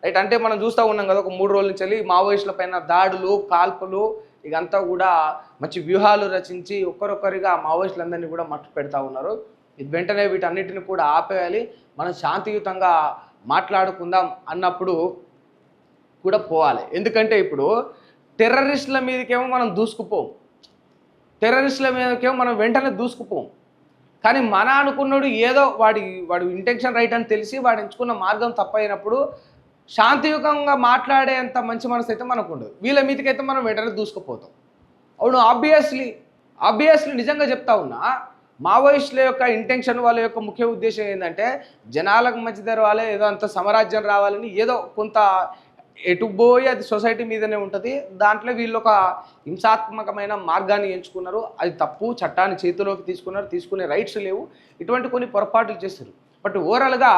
Right. అంటే మనం చూస్తూ ఉన్నాం కదా, ఒక 3 రోజుల నుంచి వెళ్ళి మావోయిస్టుల పైన దాడులు, కాల్పులు ఇదంతా కూడా మంచి వ్యూహాలు రచించి ఒక్కరొక్కరిగా మావోయిస్టులందరినీ కూడా మట్టు పెడతా ఉన్నారు. ఇది వెంటనే వీటన్నిటిని కూడా ఆపేయాలి, మనం శాంతియుతంగా మాట్లాడుకుందాం అన్నప్పుడు కూడా పోవాలి. ఎందుకంటే ఇప్పుడు టెర్రరిస్టుల మీదకేమో మనం దూసుకుపోం, టెర్రరిస్టుల మీదకేమో మనం వెంటనే దూసుకుపోం. కానీ మన అనుకున్నాడు ఏదో వాడి ఇంటెన్షన్ రైట్ అని తెలిసి వాడు ఎంచుకున్న మార్గం తప్పైనప్పుడు శాంతియుతంగా మాట్లాడేంత మంచి మనసు అయితే మనకు ఉండదు. వీళ్ళ మీదకైతే మనం వెంటనే దూసుకుపోతాం. అవును, ఆబ్వియస్లీ నిజంగా చెప్తా ఉన్నా, మావోయిస్టుల యొక్క ఇంటెన్షన్, వాళ్ళ యొక్క ముఖ్య ఉద్దేశం ఏంటంటే జనాలకు మంచి జరగాలి, ఏదో అంత సమరాజ్యం రావాలని, ఏదో కొంత ఎటు పోయి అది సొసైటీ మీదనే ఉంటుంది. దాంట్లో వీళ్ళు ఒక హింసాత్మకమైన మార్గాన్ని ఎంచుకున్నారు. అది తప్పు, చట్టాన్ని చేతిలోకి తీసుకున్నారు, తీసుకునే రైట్స్ లేవు, ఇటువంటి కొన్ని పొరపాట్లు చేస్తారు. బట్ ఓవరాల్గా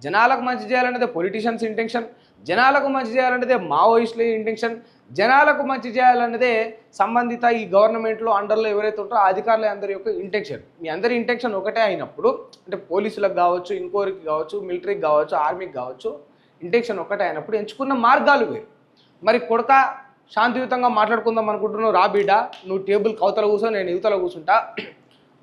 జనాలకు మంచి చేయాలనేదే పొలిటీషియన్స్ ఇంటెన్షన్, జనాలకు మంచి చేయాలనేదే మావోయిస్టుల ఇంటెన్షన్, జనాలకు మంచి చేయాలనేదే సంబంధిత ఈ గవర్నమెంట్లో అండర్లో ఎవరైతే ఉంటారో ఆ అధికారుల అందరి యొక్క ఇంటెన్షన్. మీ అందరి ఇంటెన్షన్ ఒకటే అయినప్పుడు, అంటే పోలీసులకు కావచ్చు, ఇంకోరికి కావచ్చు, మిలిటరీకి కావచ్చు, ఆర్మీకి కావచ్చు, ఇంటెన్షన్ ఒకటే అయినప్పుడు ఎంచుకున్న మార్గాలు వేరు. మరి కొడక శాంతియుతంగా మాట్లాడుకుందాం అనుకుంటున్నావు, రా బిడ్డ, నువ్వు టేబుల్ కవతల కూర్చో, నేను యువతల కూర్చుంటా,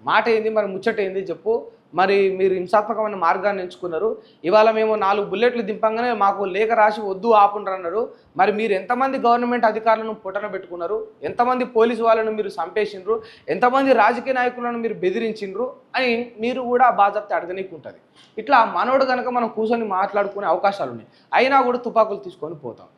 మాట ఏంది మరి, ముచ్చట ఏంది చెప్పు. మరి మీరు హింసాత్మకమైన మార్గాన్ని ఎంచుకున్నారు. ఇవాళ మేము 4 బుల్లెట్లు దింపంగానే మాకు లేఖ రాసి వద్దు ఆపుండ్రు అన్నారు. మరి మీరు ఎంతమంది గవర్నమెంట్ అధికారులను పొట్టన పెట్టుకున్నారు, ఎంతమంది పోలీసు వాళ్ళను మీరు చంపేసిండ్రు, ఎంతమంది రాజకీయ నాయకులను మీరు బెదిరించిండ్రు అని మీరు కూడా బాధ్యత అడగనీకి ఉంటుంది. ఇట్లా మనోడు కనుక మనం కూర్చొని మాట్లాడుకునే అవకాశాలు ఉన్నాయి. అయినా కూడా తుపాకులు తీసుకొని పోతాం.